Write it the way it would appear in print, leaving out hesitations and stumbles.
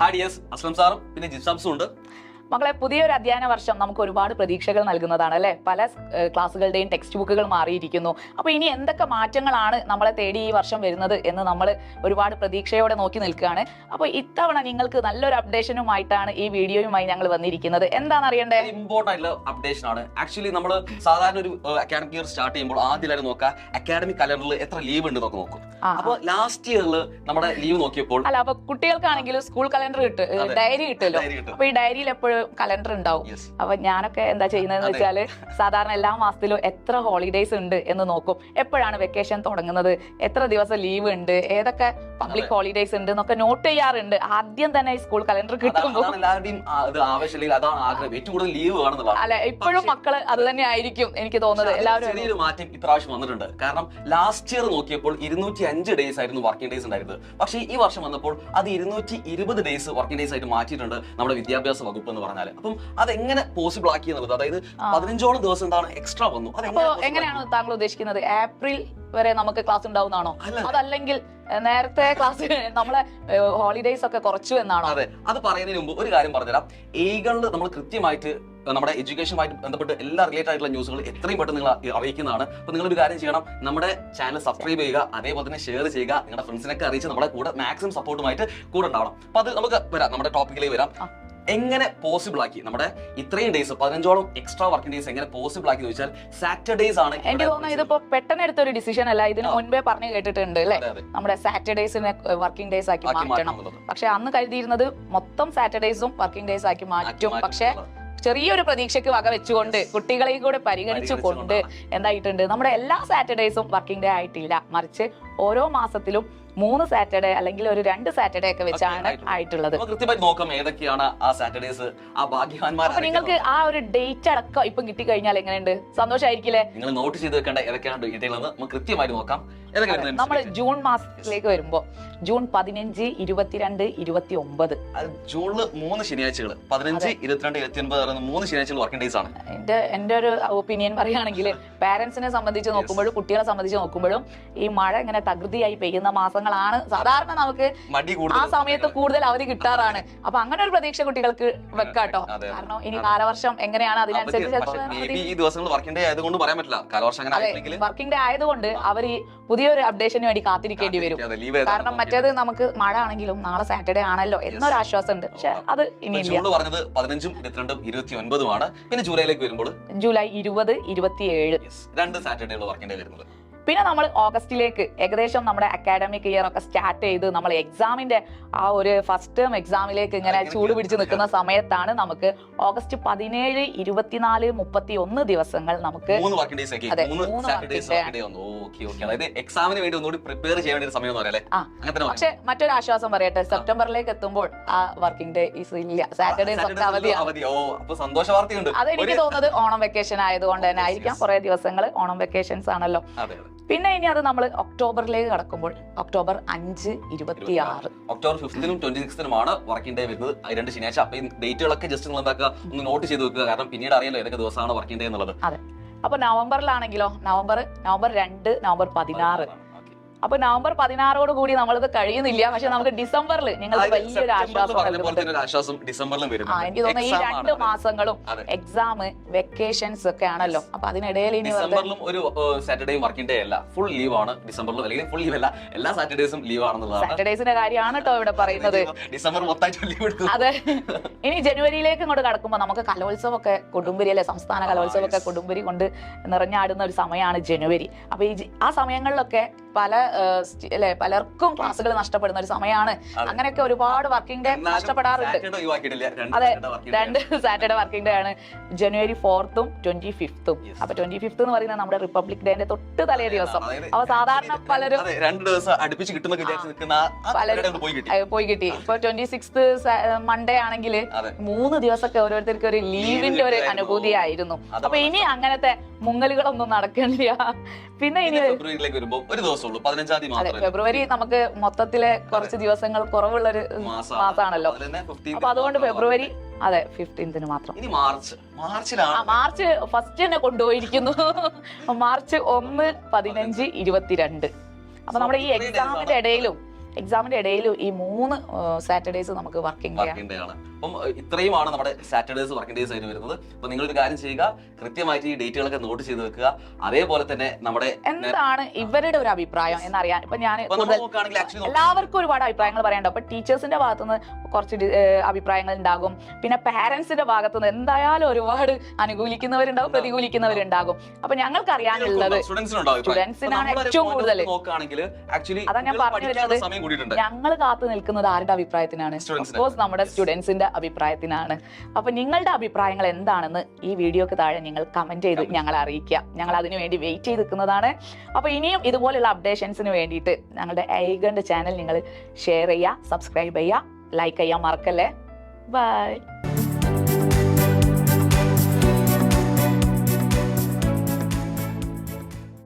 Hi dears, Aslam സാറും പിന്നെ ജിസാംസും ഉണ്ട്. മക്കളെ, പുതിയൊരു അധ്യയന വർഷം നമുക്ക് ഒരുപാട് പ്രതീക്ഷകൾ നൽകുന്നതാണ് അല്ലെ. പല ക്ലാസ്സുകളുടെയും ടെക്സ്റ്റ് ബുക്കുകൾ മാറിയിരിക്കുന്നു. അപ്പൊ ഇനി എന്തൊക്കെ മാറ്റങ്ങളാണ് നമ്മളെ തേടി ഈ വർഷം വരുന്നത് എന്ന് നമ്മൾ ഒരുപാട് പ്രതീക്ഷയോടെ നോക്കി നിൽക്കുകയാണ്. അപ്പൊ ഇത്തവണ നിങ്ങൾക്ക് നല്ലൊരു അപ്ഡേഷനുമായിട്ടാണ് ഈ വീഡിയോയുമായി ഞങ്ങൾ വന്നിരിക്കുന്നത്. എന്താണെന്ന് അറിയണ്ടേ? ഇമ്പോർട്ടന്റ് ആയിട്ടുള്ള അപ്ഡേഷൻ ആണ്. ആക്ച്വലി നമ്മൾ സാധാരണ ഒരു അക്കാഡമിക് ഇയർ സ്റ്റാർട്ട് ചെയ്യുമ്പോൾ ആദ്യം നോക്കുക അക്കാഡമിക് കലണ്ടറിൽ എത്ര ലീവ് ഉണ്ട് എന്നൊക്കെ നോക്കും. അപ്പൊ ലാസ്റ്റ് ഇയറിൽ നമ്മുടെ ലീവ് നോക്കിയപ്പോൾ അല്ല, അപ്പൊ കുട്ടികൾക്കാണെങ്കിലും സ്കൂൾ കലണ്ടർ കിട്ടും, ഡയറി കിട്ടുമല്ലോ. അപ്പൊ ഈ ഡയറിയിൽ എപ്പോഴും കലണ്ടർ ഉണ്ടാവും. അപ്പൊ ഞാനൊക്കെ എന്താ ചെയ്യുന്നതെന്ന് വെച്ചാല് സാധാരണ എല്ലാ മാസത്തിലും എത്ര ഹോളിഡേയ്സ് ഉണ്ട് എന്ന് നോക്കും. എപ്പോഴാണ് വെക്കേഷൻ തുടങ്ങുന്നത്, എത്ര ദിവസം ലീവ് ഉണ്ട്, ഏതൊക്കെ പബ്ലിക് ഹോളിഡേയ്സ് ഉണ്ട് എന്നൊക്കെ നോട്ട് ചെയ്യാറുണ്ട്. ആദ്യം തന്നെ ഈ സ്കൂൾ കലണ്ടർ കിട്ടുമ്പോൾ അല്ലെ, ഇപ്പോഴും മക്കള് അത് തന്നെ ആയിരിക്കും എനിക്ക് തോന്നുന്നത്. എല്ലാവരും ചെറിയൊരു മാറ്റം ഇപ്രാവശ്യം വന്നിട്ടുണ്ട്. കാരണം ലാസ്റ്റ് ഇയർ നോക്കിയപ്പോൾ 205 ഡേയ്സ് ആയിരുന്നു വർക്കിംഗ് ഡേയ്സ് ഉണ്ടായിരുന്നത്. പക്ഷേ ഈ വർഷം വന്നപ്പോൾ അത് 220 ഡേയ്സ് വർക്കിംഗ് ഡേയ്സ് ആയിട്ട് മാറ്റിയിട്ടുണ്ട് നമ്മുടെ വിദ്യാഭ്യാസ വകുപ്പ് എന്ന് പറഞ്ഞാൽ. അപ്പം അതെങ്ങനെ പോസിബിൾ ആക്കി എന്നുള്ളത്, അതായത് 15ഓളം ദിവസം എന്താണ് എക്സ്ട്രാ വന്നു. എങ്ങനെയാണ് താങ്കൾ ഉദ്ദേശിക്കുന്നത്? ഏപ്രിൽ വരെ നമുക്ക് ക്ലാസ് ഉണ്ടാവുന്നതാണോ, അതല്ലെങ്കിൽ നേരത്തെ ക്ലാസ് നമ്മളെ ഹോളിഡേയ്സ് ഒക്കെ കുറച്ചു എന്നാണോ? അതെ, അത് പറയുന്നതിന് മുമ്പ് ഒരു കാര്യം പറഞ്ഞുതരാം. എകളിൽ നമ്മൾ കൃത്യമായിട്ട് നമ്മുടെ എഡ്യൂക്കേഷനുമായിട്ട് ബന്ധപ്പെട്ട് എല്ലാ റിലേറ്റഡ് ആയിട്ടുള്ള ന്യൂസുകൾ എത്രയും പെട്ടെന്ന് നിങ്ങൾ അറിയിക്കുന്നതാണ്. അപ്പൊ നിങ്ങളൊരു കാര്യം ചെയ്യണം, നമ്മുടെ ചാനൽ സബ്സ്ക്രൈബ് ചെയ്യുക, അതേപോലെ തന്നെ ഷെയർ ചെയ്യുക, നിങ്ങളുടെ ഫ്രണ്ട്സിനൊക്കെ അറിയിച്ച് നമ്മുടെ കൂടെ മാക്സിമം സപ്പോർട്ടുമായിട്ട് കൂടെ ഉണ്ടാവണം. അപ്പൊ അത് നമുക്ക് വരാം, നമ്മുടെ ടോപ്പിക്കിലേക്ക് വരാം. എങ്ങനെ പോസിബിൾ ആക്കി നമ്മുടെ ഇത്രയും ഡേയ്സ് 15ഓളം എക്സ്ട്രാ വർക്കിംഗ് ഡേയ്സ് എങ്ങനെ പോസിബിൾ ആക്കി ചോദിച്ചാൽ സാറ്റർഡേയ്സ് ആണ്. എനിക്ക് തോന്നുന്നു ഇതിപ്പോ പെട്ടെന്ന് എടുത്തൊരു ഡിസിഷൻ അല്ല, ഇതിന് മുൻപേ പറഞ്ഞു കേട്ടിട്ടുണ്ട് അല്ലെ, നമ്മുടെ സാറ്റർഡേയ്സിനെ വർക്കിംഗ് ഡേയ്സ് ആക്കി മാറ്റണം. പക്ഷെ അന്ന് കരുതിയിരുന്നത് മൊത്തം സാറ്റർഡേയ്സും വർക്കിംഗ് ഡേയ്സ് ആക്കി മാറ്റും. പക്ഷെ ചെറിയൊരു പ്രതീക്ഷയ്ക്ക് വക വെച്ചുകൊണ്ട് കുട്ടികളെയും കൂടെ പരിഗണിച്ചുകൊണ്ട് എന്തായിട്ടുണ്ട്, നമ്മുടെ എല്ലാ സാറ്റർഡേയ്സും വർക്കിംഗ് ഡേ ആയിട്ടില്ല, മറിച്ച് ഓരോ മാസത്തിലും 3 സാറ്റർഡേ അല്ലെങ്കിൽ ഒരു 2 സാറ്റർഡേ ഒക്കെ വെച്ചാണ് ആയിട്ടുള്ളത്. കൃത്യമായി നോക്കാം ഏതൊക്കെയാണ് ആ സാറ്റർഡേസ്, ആ ഭാഗ്യവാന്മാർ. അപ്പൊ നിങ്ങൾക്ക് ആ ഒരു ഡേറ്റ് അടക്കം ഇപ്പൊ കിട്ടിക്കഴിഞ്ഞാൽ എങ്ങനെയുണ്ട്, സന്തോഷമായിരിക്കില്ലേ? നിങ്ങൾ നോട്ട് ചെയ്ത് വെക്കേണ്ട ഏതൊക്കെയാണ് ഡീറ്റെയിൽ എന്ന് നമുക്ക് കൃത്യമായിട്ട് നോക്കാം. നമ്മൾ ജൂൺ മാസത്തിലേക്ക് വരുമ്പോ ജൂൺ 15, 22, 29 ജൂണില് 3 ശനിയാഴ്ചകൾ 15, 22, 29 3 ശനിയാഴ്ചകൾ വർക്കിംഗ് ഡേയ്സ് ആണ്. എന്റെ ഒരു ഒപ്പീനിയൻ പറയുകയാണെങ്കിൽ പാരന്റ്സിനെ സംബന്ധിച്ച് നോക്കുമ്പോഴും കുട്ടികളെ സംബന്ധിച്ച് നോക്കുമ്പോഴും ഈ മഴ ഇങ്ങനെ തകൃതിയായി പെയ്യുന്ന മാസങ്ങളാണ് സാധാരണ നമുക്ക് ആ സമയത്ത് കൂടുതൽ അവധി കിട്ടാറാണ്. അപ്പൊ അങ്ങനെ ഒരു പ്രതീക്ഷ കുട്ടികൾക്ക് വെക്കാട്ടോ. കാരണം ഇനി കാലവർഷം എങ്ങനെയാണ് അതിനനുസരിച്ച് വർക്കിംഗ് ഡേ ആയതുകൊണ്ട് അവർ ഈ പുതിയൊരു അപ്ഡേഷന് വേണ്ടി കാത്തിരിക്കേണ്ടി വരും. കാരണം മറ്റേത് നമുക്ക് മഴ ആണെങ്കിലും നാളെ സാറ്റർഡേ ആണല്ലോ എന്നൊരു ആശ്വാസം ഉണ്ട്. പക്ഷെ അത് ഇനി 15, 22, 29 ആണ്. പിന്നെ ജൂലൈയിലേക്ക് വരുമ്പോൾ ജൂലൈ 20, 27 2 സാറ്റർഡേ വർക്കിംഗ് ഡേ വരുന്നത്. പിന്നെ നമ്മൾ ഓഗസ്റ്റിലേക്ക് ഏകദേശം നമ്മുടെ അക്കാഡമിക് ഇയർ ഒക്കെ സ്റ്റാർട്ട് ചെയ്ത് നമ്മൾ എക്സാമിന്റെ ആ ഒരു ഫസ്റ്റ് ടേം എക്സാമിലേക്ക് ഇങ്ങനെ ചൂട് പിടിച്ച് നിൽക്കുന്ന സമയത്താണ് നമുക്ക് ഓഗസ്റ്റ് 17, 24, 31 ദിവസങ്ങൾ നമുക്ക് പക്ഷെ മറ്റൊരു ആശ്വാസം പറയട്ടെ, സെപ്റ്റംബറിലേക്ക് എത്തുമ്പോൾ ആ വർക്കിംഗ് ഡേ ഇല്ല, സാറ്റർഡേസ് ഒക്കെ അവധിയാണ്. അതെനിക്ക് തോന്നുന്നത് ഓണം വെക്കേഷൻ ആയതുകൊണ്ട് തന്നെ ആയിരിക്കാം. കുറെ ദിവസങ്ങൾ ഓണം വെക്കേഷൻസ് ആണല്ലോ. പിന്നെ ഇനി അത് നമ്മൾ ഒക്ടോബറിലേക്ക് കടക്കുമ്പോൾ ഒക്ടോബർ 5, 26 ഒക്ടോബർ 5നും 26നുമാണ് വർക്കിംഗ് ഡേ വരുന്നത്. 2 ശനിയാഴ്ച. അപ്പൊ ഈ ഡേറ്റുകളൊക്കെ ജസ്റ്റ് നിങ്ങൾ എന്താക്കുക, ഒന്ന് നോട്ട് ചെയ്ത് വെക്കുക. കാരണം പിന്നീട് അറിയാലോ ഏതൊക്കെ ദിവസമാണ് വർക്കിംഗ് ഡേ എന്നുള്ളത്. അതെ. അപ്പൊ നവംബറിലാണെങ്കിലോ നവംബർ 2, നവംബർ 16. അപ്പൊ നവംബർ 16 കൂടി നമ്മളിത് കഴിയുന്നില്ല. പക്ഷെ നമുക്ക് ഡിസംബറിൽ നിങ്ങൾക്ക് വലിയൊരു ആശ്വാസം ഡിസംബറിലും വരും. എനിക്ക് തോന്നുന്നു ഈ 2 മാസങ്ങളും എക്സാം വെക്കേഷൻസ് ഒക്കെ ആണല്ലോ. അപ്പൊ അതിനിടയിൽ ഇനി ഡിസംബറിലും ഒരു സാറ്റർഡേ വർക്കിംഗ് ഡേ അല്ല, ഫുൾ ലീവ് ആണ് ഡിസംബറിലും. അല്ലെങ്കിൽ ഫുൾ ലീവ് അല്ല, എല്ലാ സാറ്റർഡേസും ലീവ് ആണെന്നുള്ളതാണ്. സാറ്റർഡേസിന്റെ കാര്യമാണ് കേട്ടോ ഇവിടെ പറയുന്നത്. ഡിസംബർ മൊത്തമായിട്ട് ലീവ് എടുക്കും. അതെ. ഇനി ജനുവരിയിലേക്ക് ഇങ്ങോട്ട് കടക്കുമ്പോൾ നമുക്ക് കലോത്സവം ഒക്കെ കൊടുമ്പരി അല്ലെ, സംസ്ഥാന കലോത്സവം ഒക്കെ കൊടുമ്പരി കൊണ്ട് നിറഞ്ഞാടുന്ന ഒരു സമയമാണ് ജനുവരി. അപ്പൊ ആ സമയങ്ങളിലൊക്കെ പലർക്കും ക്ലാസ്സുകൾ നഷ്ടപ്പെടുന്ന ഒരു സമയമാണ്. അങ്ങനെയൊക്കെ ഒരുപാട് വർക്കിംഗ് ഡേ നഷ്ടപ്പെടാറുണ്ട്. അതെ, 2 സാറ്റർഡേ വർക്കിംഗ് ഡേ ആണ്, ജനുവരി 4th, 25th. അപ്പൊ 25th എന്ന് പറയുന്നത് നമ്മുടെ റിപ്പബ്ലിക് ഡേന്റെ തൊട്ട് തലേ ദിവസം. അപ്പൊ സാധാരണ പലരും 2 ദിവസം അടുപ്പിച്ച് പോയി കിട്ടി. ഇപ്പൊ 26th മൺഡേ ആണെങ്കിൽ 3 ദിവസമൊക്കെ ഓരോരുത്തർക്ക് ഒരു ലീവിന്റെ ഒരു അനുഭൂതിയായിരുന്നു. അപ്പൊ ഇനി അങ്ങനത്തെ മുങ്ങലുകളൊന്നും നടക്കണില്ല. പിന്നെ ഇനി ഫെബ്രുവരിയിലേക്ക് വരുമ്പോൾ ഒരു ദിവസമുള്ളൂ, 15-ാം തീയതി മാത്രമേ. ഫെബ്രുവരി നമുക്ക് മൊത്തത്തിലെ കുറച്ച് ദിവസങ്ങൾ കുറവുള്ളൊരു മാസമാണല്ലോ. അപ്പൊ അതുകൊണ്ട് ഫെബ്രുവരി 15th മാത്രം. മാർച്ച് ഫസ്റ്റ് തന്നെ കൊണ്ടുപോയിരിക്കുന്നു. മാർച്ച് 1, 15, 22. അപ്പൊ നമ്മുടെ ഈ എക്സാമിന്റെ ഇടയിലും എക്സാമിന്റെ ഇടയിൽ ഈ 3 സാറ്റർഡേസ് നമുക്ക് വർക്കിംഗ് ഡേ ആണ്. അപ്പം ഇത്രയുമാണ് നമ്മുടെ സാറ്റർഡേസ് വർക്കിംഗ് ഡേയ്സ് ആയിട്ട് വരുന്നത്. അപ്പൊ നിങ്ങളൊരു കാര്യം ചെയ്യുക, കൃത്യമായിട്ട് ഈ ഡേറ്റുകളൊക്കെ നോട്ട് ചെയ്ത് വെക്കുക. അതേപോലെ തന്നെ നമ്മുടെ എന്താണ് ഇവരുടെ ഒരു അഭിപ്രായം എന്നറിയാൻ ഇപ്പൊ ഞാൻ എല്ലാവർക്കും ഒരുപാട് അഭിപ്രായങ്ങൾ പറയാനുണ്ട്. അപ്പൊ ടീച്ചേഴ്സിന്റെ ഭാഗത്തുനിന്ന് കുറച്ച് അഭിപ്രായങ്ങൾ ഉണ്ടാകും, പിന്നെ പാരന്റ്സിന്റെ ഭാഗത്തുനിന്ന് എന്തായാലും ഒരുപാട് അനുകൂലിക്കുന്നവരുണ്ടാവും, പ്രതികൂലിക്കുന്നവരുണ്ടാകും. അപ്പൊ ഞങ്ങൾക്ക് അറിയാനുള്ളത് സ്റ്റുഡൻസിനാണ് ഏറ്റവും കൂടുതൽ. അതാ ഞാൻ പറഞ്ഞു വരുന്നത്, ഞങ്ങൾ കാത്തു നിൽക്കുന്നത് ആരുടെ അഭിപ്രായത്തിനാണ്? സപ്പോസ് നമ്മുടെ സ്റ്റുഡൻസിന്റെ അഭിപ്രായത്തിനാണ്. അപ്പൊ നിങ്ങളുടെ അഭിപ്രായങ്ങൾ എന്താണെന്ന് ഈ വീഡിയോക്ക് താഴെ നിങ്ങൾ കമന്റ് ചെയ്ത് ഞങ്ങളെ അറിയിക്കുക. ഞങ്ങൾ അതിനു വേണ്ടി വെയിറ്റ് ചെയ്ത് നിൽക്കുന്നതാണ്. അപ്പൊ ഇനിയും ഇതുപോലുള്ള അപ്ഡേഷൻസിന് വേണ്ടിയിട്ട് ഞങ്ങളുടെ ഐഗന്റെ ചാനൽ നിങ്ങൾ ഷെയർ ചെയ്യുക, സബ്സ്ക്രൈബ് ചെയ്യുക, ലൈക്ക് ചെയ്യാൻ മറക്കല്ലേ. ബൈ.